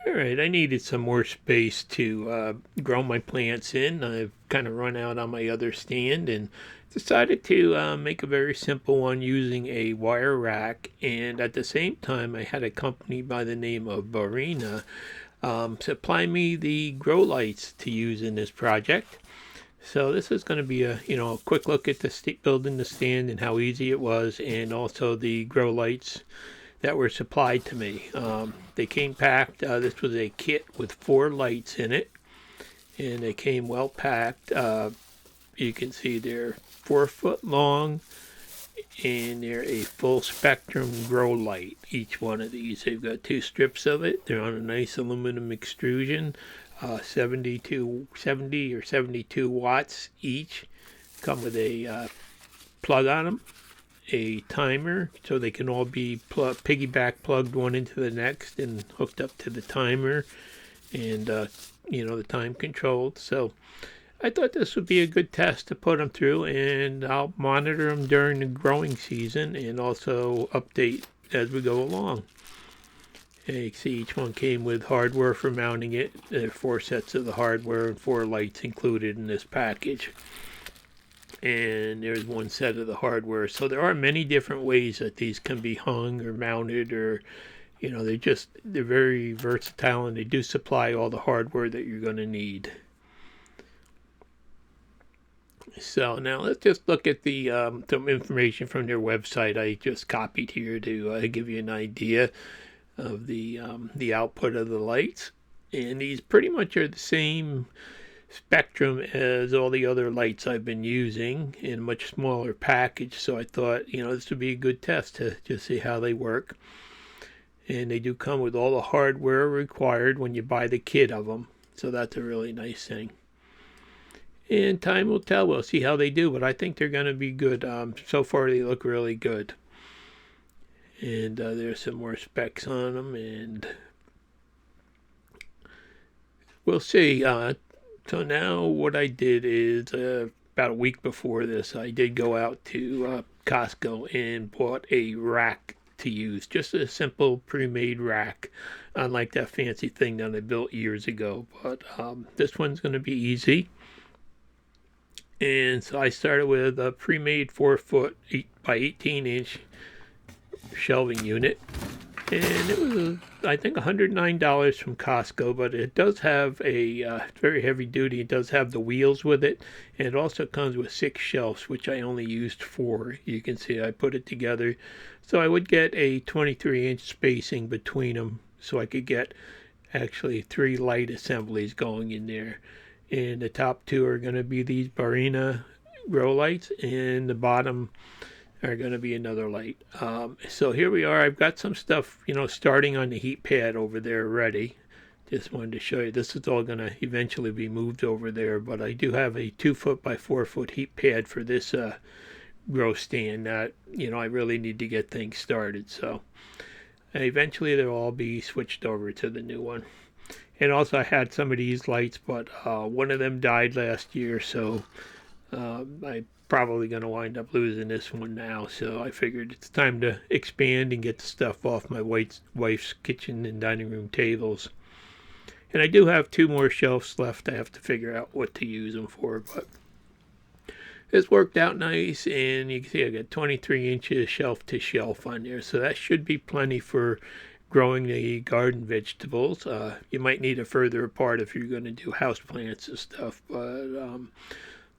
Alright, I needed some more space to grow my plants in. I've kind of run out on my other stand and decided to make a very simple one using a wire rack. And at the same time, I had a company by the name of Barrina supply me the grow lights to use in this project. So this is going to be a quick look at the building the stand and how easy it was, and also the grow lights that were supplied to me. They came packed. This was a kit with 4 lights in it, and they came well packed. You can see they're 4 foot long, and they're a full spectrum grow light. Each one of these, they've got 2 strips of it. They're on a nice aluminum extrusion, 70 or 72 watts each. Come with a plug on them, a timer, so they can all be piggyback plugged one into the next and hooked up to the timer, and the time controlled. So I thought this would be a good test to put them through, and I'll monitor them during the growing season and also update as we go along. And you can see each one came with hardware for mounting it. There are 4 sets of the hardware and 4 lights included in this package. And there's 1 set of the hardware. So there are many different ways that these can be hung or mounted, or they're very versatile, and they do supply all the hardware that you're going to need. So now let's just look at the some information from their website. I just copied here to give you an idea of the output of the lights, and these pretty much are the same spectrum as all the other lights I've been using in a much smaller package. So I thought, this would be a good test to just see how they work. And they do come with all the hardware required when you buy the kit of them, so that's a really nice thing. And time will tell. We'll see how they do, but I think they're going to be good. So far they look really good. And there's some more specs on them, and we'll see. So now what I did is about a week before this, I did go out to Costco and bought a rack to use. Just a simple pre-made rack, unlike that fancy thing that I built years ago. But this one's going to be easy. And so I started with a pre-made 4-foot by 18 inch shelving unit. And it was, I think, $109 from Costco, but it does have a very heavy duty. It does have the wheels with it, and it also comes with 6 shelves, which I only used 4. You can see I put it together. So I would get a 23-inch spacing between them, so I could get actually 3 light assemblies going in there. And the top 2 are going to be these Barrina grow lights, and the bottom are going to be another light. So here we are. I've got some stuff, starting on the heat pad over there ready. Just wanted to show you. This is all going to eventually be moved over there, but I do have a 2-foot by 4-foot heat pad for this grow stand that, I really need to get things started. So eventually they'll all be switched over to the new one. And also I had some of these lights, but one of them died last year, so I'm probably going to wind up losing this one now. So I figured it's time to expand and get the stuff off my wife's kitchen and dining room tables. And I do have 2 more shelves left. I have to figure out what to use them for, but this worked out nice. And you can see I got 23 inches shelf to shelf on there, so that should be plenty for growing the garden vegetables. You might need it further apart if you're going to do house plants and stuff, but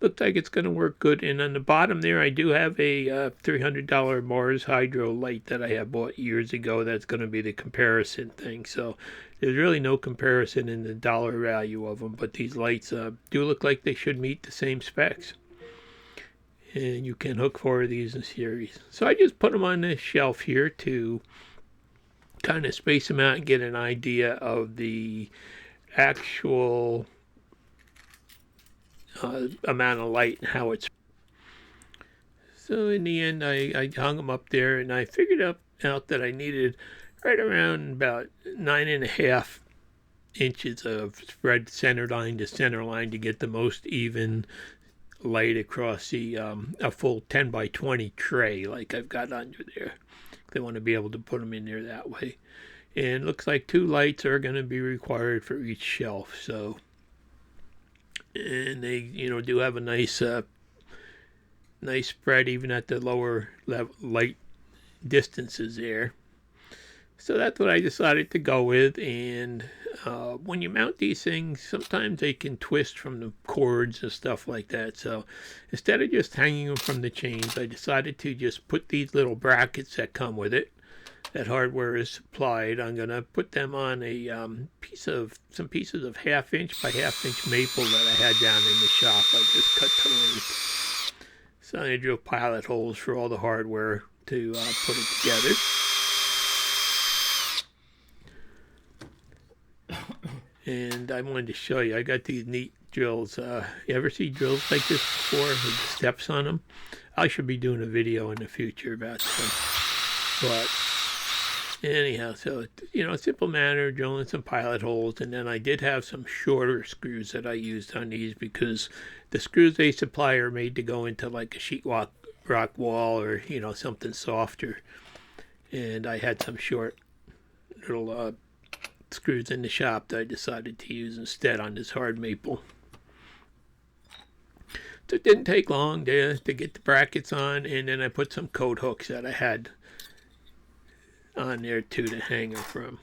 looks like it's going to work good. And on the bottom there, I do have a $300 Mars Hydro light that I have bought years ago. That's going to be the comparison thing. So there's really no comparison in the dollar value of them, but these lights do look like they should meet the same specs. And you can hook 4 of these in series. So I just put them on this shelf here to kind of space them out and get an idea of the actual amount of light and how it's. So in the end, I hung them up there, and I figured out that I needed right around about 9.5 inches of spread center line to center line to get the most even light across the a full 10 by 20 tray like I've got under there. They want to be able to put them in there that way. and looks like 2 lights are going to be required for each shelf. So, and they do have a nice nice spread even at the lower level light distances there. So that's what I decided to go with. And when you mount these things, sometimes they can twist from the cords and stuff like that. So instead of just hanging them from the chains, I decided to just put these little brackets that come with it. That hardware is supplied. I'm gonna put them on a some pieces of 1/2 inch by 1/2 inch maple that I had down in the shop. I just cut to length. So I drew pilot holes for all the hardware to put it together. And I wanted to show you, I got these neat drills. You ever see drills like this before with steps on them? I should be doing a video in the future about them. But anyhow, so, simple manner, drilling some pilot holes. And then I did have some shorter screws that I used on these because the screws they supply are made to go into like a sheetrock wall or, something softer. And I had some short little screws in the shop that I decided to use instead on this hard maple. So it didn't take long to get the brackets on, and then I put some coat hooks that I had on there too to hang them from.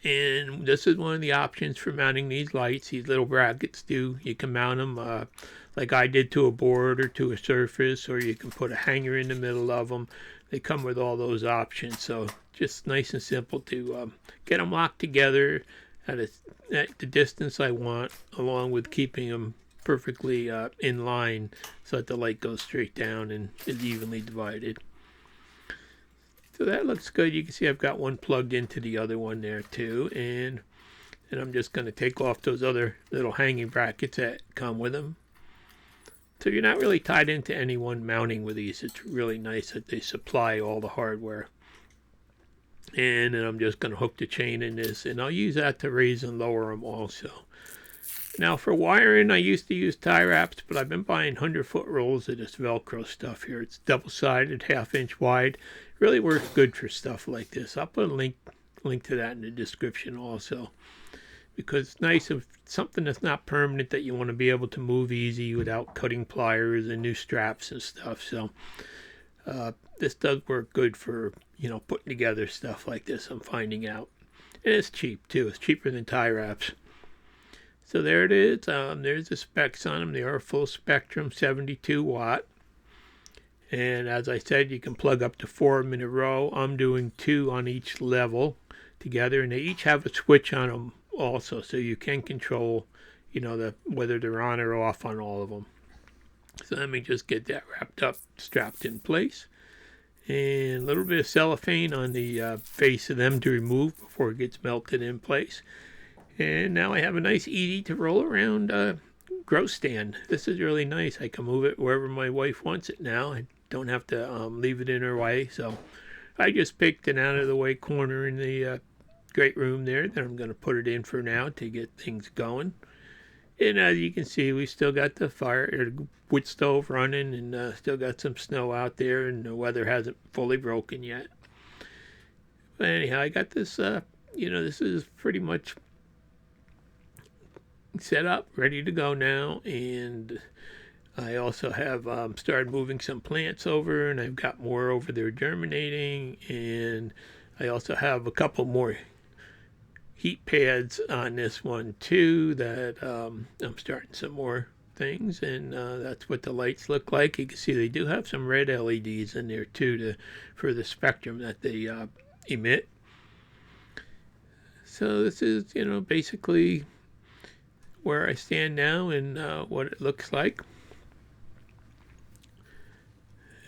And this is one of the options for mounting these lights. These little brackets you can mount them like I did to a board or to a surface, or you can put a hanger in the middle of them. They come with all those options, so just nice and simple to get them locked together at the distance I want, along with keeping them perfectly in line so that the light goes straight down and is evenly divided. So that looks good. You can see I've got one plugged into the other one there too, and I'm just going to take off those other little hanging brackets that come with them. So you're not really tied into any one mounting with these. It's really nice that they supply all the hardware. And then I'm just going to hook the chain in this, and I'll use that to raise and lower them also. Now for wiring, I used to use tie wraps, but I've been buying 100-foot rolls of this Velcro stuff here. It's double-sided, 1/2 inch wide. It really works good for stuff like this. I'll put a link to that in the description also, because it's nice of something that's not permanent that you want to be able to move easy without cutting pliers and new straps and stuff. So this does work good for putting together stuff like this, I'm finding out. And it's cheap too. It's cheaper than tie wraps. So there it is. There's the specs on them. They are full spectrum, 72 watt. And as I said, you can plug up to 4 of them in a row. I'm doing 2 on each level together, and they each have a switch on them also, so you can control, whether they're on or off on all of them. So let me just get that wrapped up, strapped in place. And a little bit of cellophane on the face of them to remove before it gets melted in place. And now I have a nice easy to roll around grow stand. This is really nice. I can move it wherever my wife wants it now. I don't have to leave it in her way. So I just picked an out of the way corner in the great room there that I'm going to put it in for now to get things going. And as you can see, we still got the wood stove running, and still got some snow out there, and the weather hasn't fully broken yet. But anyhow, I got this, this is pretty much set up, ready to go now. And I also have started moving some plants over, and I've got more over there germinating. And I also have a couple more heat pads on this one too that I'm starting some more things, and that's what the lights look like. You can see they do have some red LEDs in there too for the spectrum that they emit. So this is basically where I stand now and what it looks like.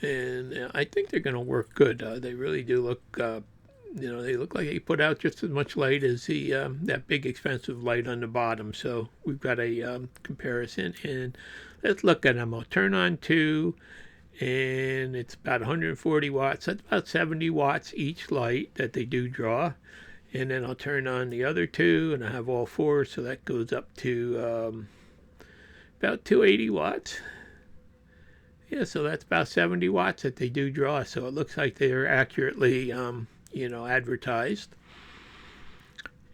And I think they're going to work good. They really do look they look like they put out just as much light as the that big expensive light on the bottom. So we've got a comparison, and let's look at them. I'll turn on 2, and it's about 140 watts. That's about 70 watts each light that they do draw. And then I'll turn on the other 2, and I have all 4, so that goes up to about 280 watts. Yeah, so that's about 70 watts that they do draw. So it looks like they're accurately advertised.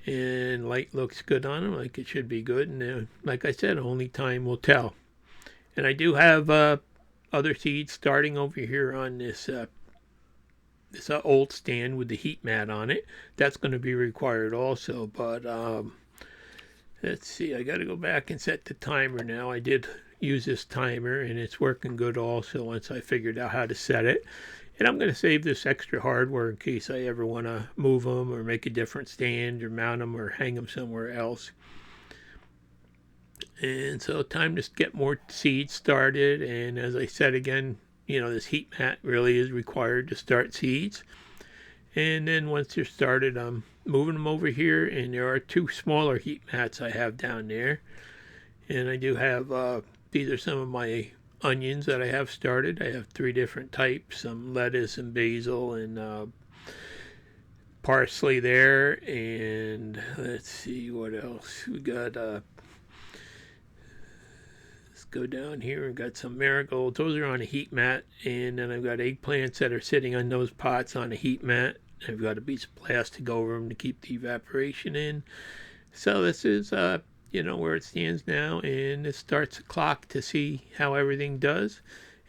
And light looks good on them, like it should be good. And like I said, only time will tell. And I do have other seeds starting over here on this old stand with the heat mat on it. That's going to be required also. But let's see, I got to go back and set the timer now. I did use this timer, and it's working good also once I figured out how to set it. And I'm going to save this extra hardware in case I ever want to move them or make a different stand or mount them or hang them somewhere else. And so time to get more seeds started. And as I said again, this heat mat really is required to start seeds. And then once they're started, I'm moving them over here. And there are 2 smaller heat mats I have down there. And I do have, these are some of my onions that I have started. I have 3 different types, some lettuce and basil and parsley there. And let's see what else we got. Let's go down here and got some marigolds. Those are on a heat mat. And then I've got eggplants that are sitting on those pots on a heat mat. I've got a piece of plastic over them to keep the evaporation in. So this is where it stands now, and it starts the clock to see how everything does.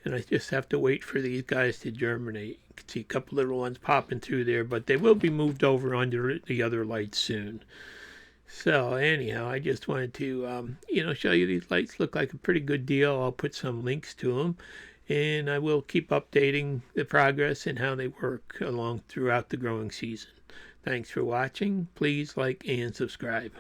And I just have to wait for these guys to germinate. You can see a couple little ones popping through there, but they will be moved over under the other lights soon. So anyhow, I just wanted to show you these lights. Look like a pretty good deal. I'll put some links to them, and I will keep updating the progress and how they work along throughout the growing season. Thanks for watching. Please like and subscribe.